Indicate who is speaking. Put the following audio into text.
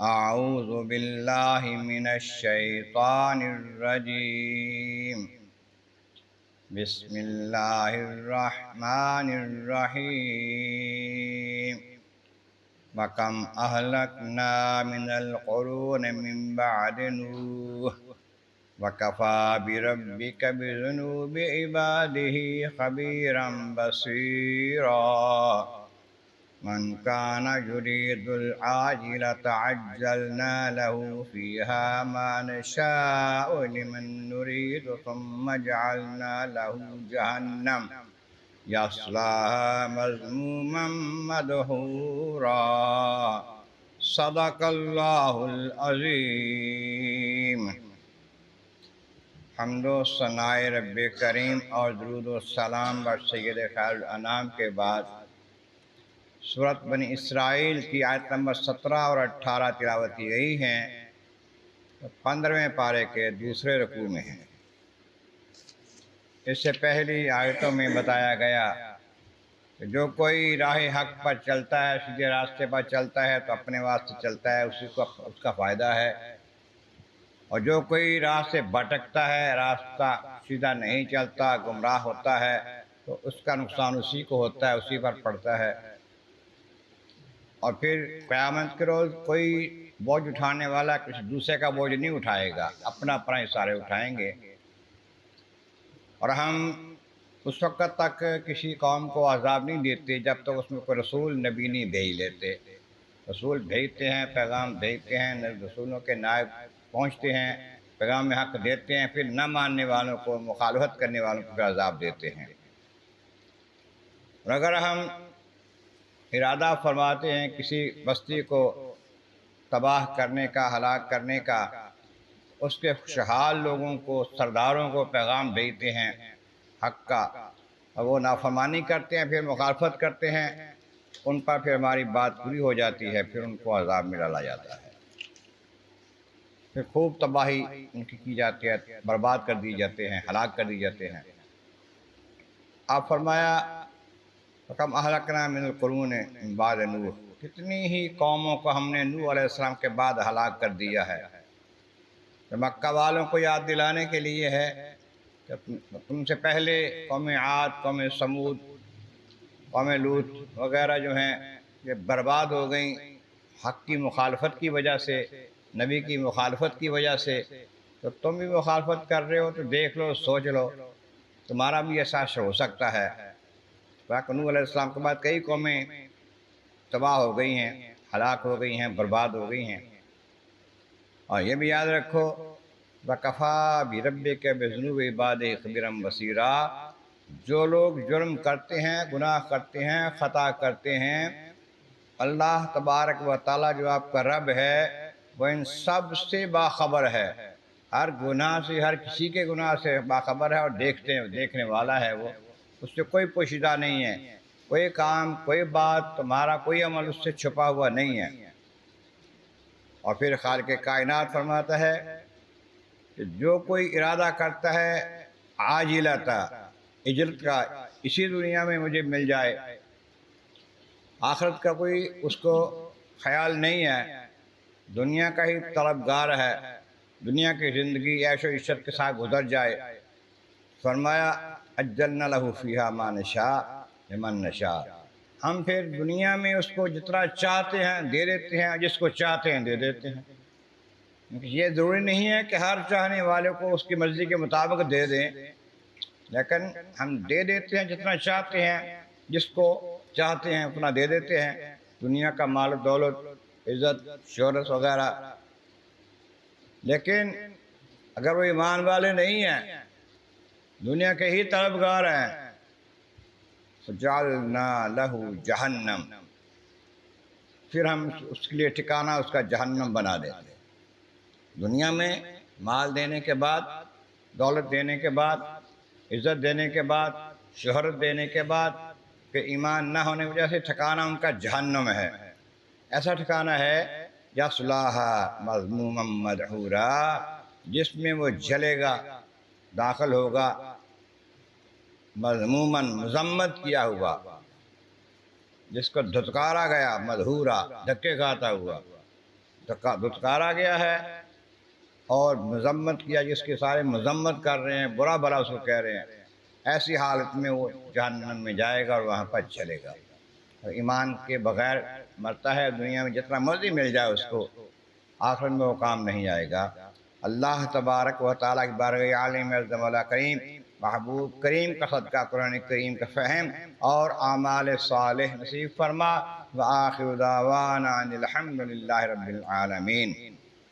Speaker 1: اعوذ باللہ من الشیطان الرجیم بسم اللہ الرحمن الرحیم وَكَمْ أَهْلَكْنَا مِنَ الْقُرُونِ مِنْ بَعْدِ نُوحٍ وَكَفَى بِرَبِّكَ بِذُنُوبِ عِبَادِهِ خَبِيرًا بَصِيرًا من كان يريد العاجلة عجلنا له فيها ما نشاء لمن نريد ثم جعلنا له جهنم يصلاها مذموما مدحورا صدق اللہ العظیم۔ حمد و ثناء رب کریم اور درود و سلام بر سید خیر الانام کے بعد سورۃ بنی اسرائیل کی آیت نمبر 17 اور 18 تلاوت کی گئی ہیں، 15ویں پارے کے دوسرے رکوع میں ہیں۔ اس سے پہلی آیتوں میں بتایا گیا کہ جو کوئی راہ حق پر چلتا ہے، سیدھے راستے پر چلتا ہے تو اپنے واسطے چلتا ہے، اسی کو اس کا فائدہ ہے، اور جو کوئی راہ سے بھٹکتا ہے، راستہ سیدھا نہیں چلتا، گمراہ ہوتا ہے، تو اس کا نقصان اسی کو ہوتا ہے، اسی پر پڑتا ہے۔ اور پھر قیامت کے روز کوئی بوجھ اٹھانے والا کسی دوسرے کا بوجھ نہیں اٹھائے گا، اپنا اپنا ہی سارے اٹھائیں گے۔ اور ہم اس وقت تک کسی قوم کو عذاب نہیں دیتے جب تک اس میں کوئی رسول نبی نہیں بھیج لیتے۔ رسول بھیجتے ہیں، پیغام بھیجتے ہیں، رسولوں کے نائب پہنچتے ہیں، پیغام حق دیتے ہیں، پھر نہ ماننے والوں کو، مخالفت کرنے والوں کو عذاب دیتے ہیں۔ اور اگر ہم ارادہ فرماتے ہیں کسی بستی کو تباہ کرنے کا، ہلاک کرنے کا، اس کے خوشحال لوگوں کو، سرداروں کو پیغام بھیجتے ہیں حق کا، اور وہ نافرمانی کرتے ہیں، پھر مخالفت کرتے ہیں، ان پر پھر ہماری بات پوری ہو جاتی ہے، پھر ان کو عذاب میں ڈالا جاتا ہے، پھر خوب تباہی ان کی جاتی ہے، برباد کر دی جاتے ہیں، ہلاک کر دی جاتے ہیں۔ آپ فرمایا کم اہلکنا من القرون من بعد نوح، کتنی ہی قوموں کو ہم نے نوح علیہ السلام کے بعد ہلاک کر دیا ہے۔ تو مکہ والوں کو یاد دلانے کے لیے ہے کہ تم سے پہلے قوم عاد، قوم سمود، قوم لوط وغیرہ جو ہیں یہ برباد ہو گئیں حق کی مخالفت کی وجہ سے، نبی کی مخالفت کی وجہ سے۔ تو تم بھی مخالفت کر رہے ہو تو دیکھ لو، سوچ لو، تمہارا بھی احساس ہو سکتا ہے۔ نوح علیہ السلام کے بعد کئی قومیں تباہ ہو گئی ہیں، ہلاک ہو گئی ہیں، برباد ہو گئی ہیں۔ اور یہ بھی یاد رکھو وَكَفَى بِرَبِّكَ بِذُنُوبِ عِبَادِهِ خَبِيرًا بَصِيرًا، جو لوگ جرم کرتے ہیں، گناہ کرتے ہیں، خطا کرتے ہیں، اللہ تبارک و تعالیٰ جو آپ کا رب ہے وہ ان سب سے باخبر ہے، ہر گناہ سے، ہر کسی کے گناہ سے باخبر ہے، اور دیکھنے والا ہے، وہ اس سے کوئی پوشیدہ نہیں ہے، کوئی کام، کوئی بات، تمہارا کوئی عمل اس سے چھپا ہوا نہیں ہے۔ اور پھر خالق کائنات فرماتا ہے کہ جو کوئی ارادہ کرتا ہے عاجلتا، اجرت کا، اسی دنیا میں مجھے مل جائے، آخرت کا کوئی اس کو خیال نہیں ہے، دنیا کا ہی طلبگار ہے، دنیا کی زندگی عیش و عشرت کے ساتھ گزر جائے، فرمایا عجلنا لہ فیہا ما نشاء لمن نشاء، ہم پھر دنیا میں اس کو جتنا چاہتے ہیں دے دیتے ہیں، جس کو چاہتے ہیں دے دیتے ہیں۔ یہ ضروری نہیں ہے کہ ہر چاہنے والے کو اس کی مرضی کے مطابق دے دیں، لیکن ہم دے دیتے ہیں جتنا چاہتے ہیں، جس کو چاہتے ہیں اتنا دے دیتے ہیں، دنیا کا مال و دولت، عزت، شہرت وغیرہ۔ لیکن اگر وہ ایمان والے نہیں ہیں، دنیا کے ہی طلبگار ہیں، فَجَعَلْنَا لَهُ جَهَنَّمَ، پھر ہم اس کے لیے ٹھکانہ اس کا جہنم بنا دیتے ہیں۔ دنیا میں مال دینے کے بعد، دولت دینے کے بعد، عزت دینے کے بعد، شہرت دینے کے بعد، کہ ایمان نہ ہونے کی وجہ سے ٹھکانہ ان کا جہنم ہے۔ ایسا ٹھکانہ ہے یصلاھا مذموما مدحورا، جس میں وہ جلے گا، داخل ہوگا، مذموما، مذمت کیا ہوا، جس کو دھتکارا گیا، مدحورا، دھکے کھاتا ہوا۔ دھتکارا گیا ہے اور مذمت کیا، جس کے سارے مذمت کر رہے ہیں، برا بھلا اس کو کہہ رہے ہیں، ایسی حالت میں وہ جہنم میں جائے گا اور وہاں پر چلے گا۔ اور ایمان کے بغیر مرتا ہے، دنیا میں جتنا مرضی مل جائے اس کو، آخرت میں وہ کام نہیں آئے گا۔ اللہ تبارک و تعالیٰ کی بارگاہ عالم عز مولا کریم، محبوب کریم کا صدقہ قرآن کریم کا فہم اور اعمال صالح نصیب فرما۔ وآخر دعوانا ان الحمد للہ رب العالمین۔